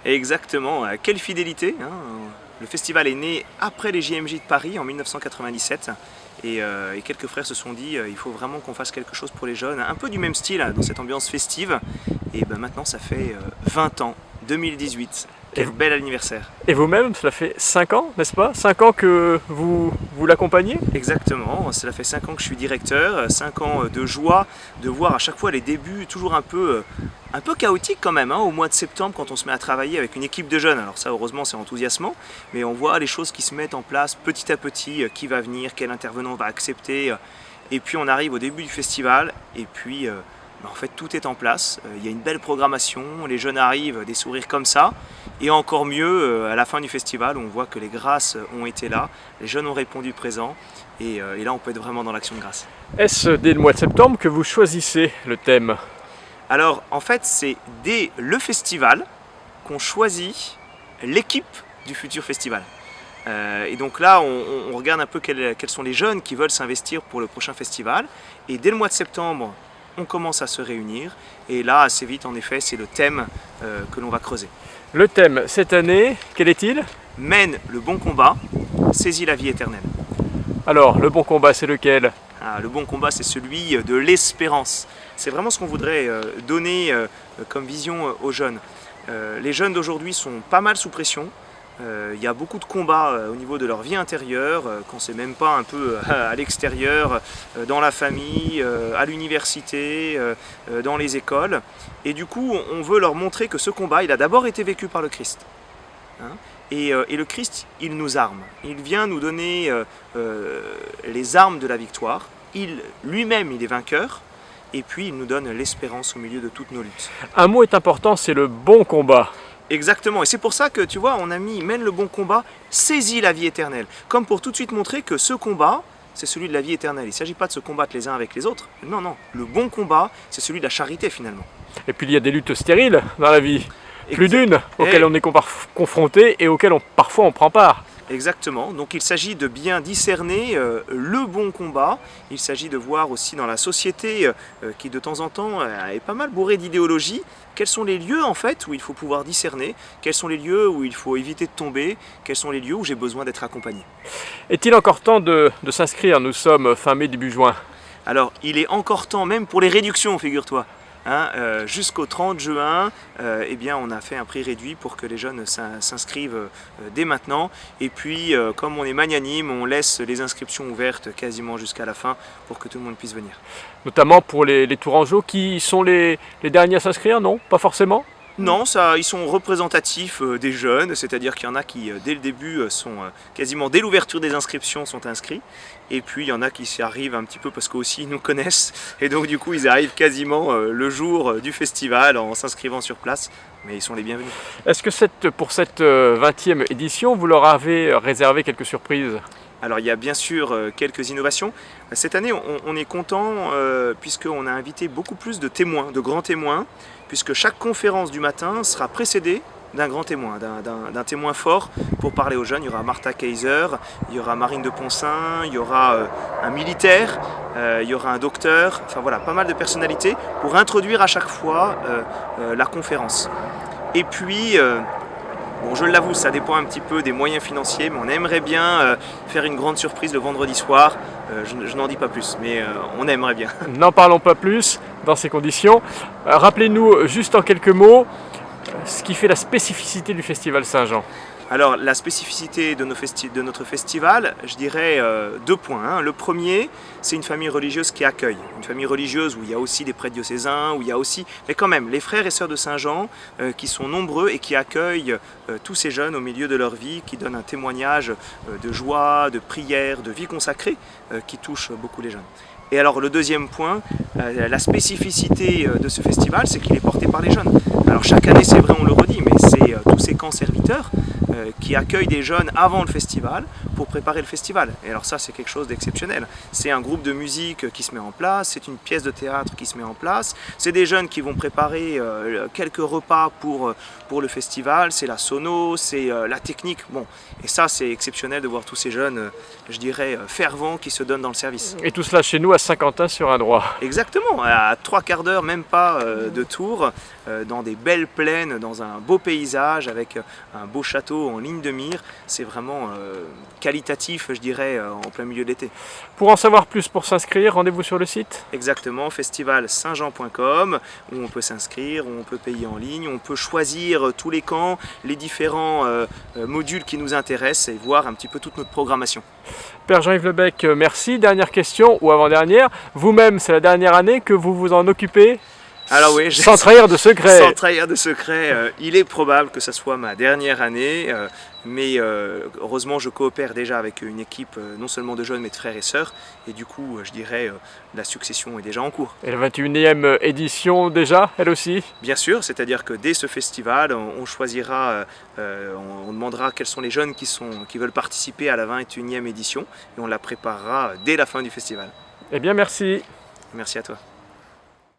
Exactement, quelle fidélité, hein. Le festival est né après les JMJ de Paris en 1997 et quelques frères se sont dit il faut vraiment qu'on fasse quelque chose pour les jeunes, un peu du même style, dans cette ambiance festive. Et ben maintenant ça fait 20 ans, 2018. Quel bel anniversaire. Et vous-même, cela fait 5 ans, n'est-ce pas? 5 ans que vous l'accompagnez? Exactement, cela fait 5 ans que je suis directeur, 5 ans de joie de voir à chaque fois les débuts toujours un peu chaotiques quand même, hein, au mois de septembre quand on se met à travailler avec une équipe de jeunes. Alors ça heureusement c'est enthousiasmant, mais on voit les choses qui se mettent en place petit à petit, qui va venir, quel intervenant va accepter. Et puis on arrive au début du festival et puis en fait tout est en place, il y a une belle programmation, les jeunes arrivent, des sourires comme ça. Et encore mieux, à la fin du festival, on voit que les grâces ont été là, les jeunes ont répondu présent, et là on peut être vraiment dans l'action de grâce. Est-ce dès le mois de septembre que vous choisissez le thème? Alors en fait c'est dès le festival qu'on choisit l'équipe du futur festival. Et donc là on regarde un peu quels sont les jeunes qui veulent s'investir pour le prochain festival, et dès le mois de septembre on commence à se réunir, et là assez vite en effet c'est le thème que l'on va creuser. Le thème cette année, quel est-il? Mène le bon combat, saisis la vie éternelle. Alors, le bon combat, c'est lequel? Le bon combat, c'est celui de l'espérance. C'est vraiment ce qu'on voudrait donner comme vision aux jeunes. Les jeunes d'aujourd'hui sont pas mal sous pression. Il y a beaucoup de combats au niveau de leur vie intérieure, qu'on ne sait même pas un peu à l'extérieur, dans la famille, à l'université, dans les écoles. Et du coup, on veut leur montrer que ce combat, il a d'abord été vécu par le Christ. Hein, et le Christ, il nous arme. Il vient nous donner les armes de la victoire. Lui-même, il est vainqueur. Et puis, il nous donne l'espérance au milieu de toutes nos luttes. Un mot est important, c'est le bon combat. Exactement, et c'est pour ça que tu vois, on a mis mène le bon combat, saisis la vie éternelle. Comme pour tout de suite montrer que ce combat, c'est celui de la vie éternelle. Il ne s'agit pas de se combattre les uns avec les autres. Non, non, le bon combat, c'est celui de la charité finalement. Et puis il y a des luttes stériles dans la vie. Plus d'une, auxquelles on est confronté et auxquelles parfois on prend part. Exactement, donc il s'agit de bien discerner le bon combat. Il s'agit de voir aussi dans la société qui de temps en temps est pas mal bourrée d'idéologie, quels sont les lieux en fait où il faut pouvoir discerner, quels sont les lieux où il faut éviter de tomber, quels sont les lieux où j'ai besoin d'être accompagné. Est-il encore temps de s'inscrire? Nous sommes fin mai, début juin. Alors il est encore temps, même pour les réductions, figure-toi. Hein, jusqu'au 30 juin, eh bien, on a fait un prix réduit pour que les jeunes s'inscrivent dès maintenant. Et puis, comme on est magnanime, on laisse les inscriptions ouvertes quasiment jusqu'à la fin pour que tout le monde puisse venir. Notamment pour les Tourangeaux qui sont les derniers à s'inscrire, non? Pas forcément? Non, ils sont représentatifs des jeunes, c'est-à-dire qu'il y en a qui, dès le début, quasiment dès l'ouverture des inscriptions, sont inscrits. Et puis il y en a qui s'y arrivent un petit peu parce qu'aussi ils nous connaissent. Et donc du coup, ils arrivent quasiment le jour du festival en s'inscrivant sur place. Mais ils sont les bienvenus. Est-ce que pour cette 20e édition, vous leur avez réservé quelques surprises? Alors il y a bien sûr quelques innovations. Cette année, on est content puisqu'on a invité beaucoup plus de témoins, de grands témoins, puisque chaque conférence du matin sera précédée d'un grand témoin, d'un témoin fort pour parler aux jeunes. Il y aura Martha Kaiser, il y aura Marine de Poncin, il y aura un militaire, il y aura un docteur, enfin voilà, pas mal de personnalités pour introduire à chaque fois la conférence. Et puis, bon, je l'avoue, ça dépend un petit peu des moyens financiers, mais on aimerait bien faire une grande surprise le vendredi soir. Je n'en dis pas plus, mais on aimerait bien. N'en parlons pas plus dans ces conditions. Rappelez-nous juste en quelques mots ce qui fait la spécificité du Festival Saint-Jean. Alors la spécificité de notre festival, je dirais 2 points. Hein. Le premier, c'est une famille religieuse qui accueille. Une famille religieuse où il y a aussi des prêtres diocésains, où il y a aussi, mais quand même, les frères et sœurs de Saint-Jean qui sont nombreux et qui accueillent tous ces jeunes au milieu de leur vie, qui donnent un témoignage de joie, de prière, de vie consacrée qui touche beaucoup les jeunes. Et alors le deuxième point, la spécificité de ce festival, c'est qu'il est porté par les jeunes. Alors chaque année, c'est vrai, on le redit, mais c'est tous ces camps serviteurs qui accueille des jeunes avant le festival pour préparer le festival. Et alors ça, c'est quelque chose d'exceptionnel. C'est un groupe de musique qui se met en place, c'est une pièce de théâtre qui se met en place, c'est des jeunes qui vont préparer quelques repas pour le festival, c'est la sono, c'est la technique. Bon, et ça, c'est exceptionnel de voir tous ces jeunes, je dirais, fervents qui se donnent dans le service. Et tout cela chez nous à Saint-Quentin-sur-Indrois. Exactement, à 3/4 d'heure, même pas de Tours, dans des belles plaines, dans un beau paysage, avec un beau château en ligne de mire. C'est vraiment qualitatif, je dirais, en plein milieu de l'été. Pour en savoir plus, pour s'inscrire, rendez-vous sur le site? Exactement, festivalsaintjean.com, où on peut s'inscrire, où on peut payer en ligne, on peut choisir tous les camps, les différents modules qui nous intéressent et voir un petit peu toute notre programmation. Père Jean-Yves Lebec, merci. Dernière question, ou avant-dernière. Vous-même, c'est la dernière année que vous vous en occupez? Alors oui, sans trahir de secret. Sans trahir de secret, il est probable que ce soit ma dernière année, mais heureusement je coopère déjà avec une équipe non seulement de jeunes mais de frères et sœurs, et du coup je dirais la succession est déjà en cours. Et la 21e édition déjà, elle aussi? Bien sûr, c'est-à-dire que dès ce festival, on choisira, on demandera quels sont les jeunes qui veulent participer à la 21e édition, et on la préparera dès la fin du festival. Eh bien merci. Merci à toi.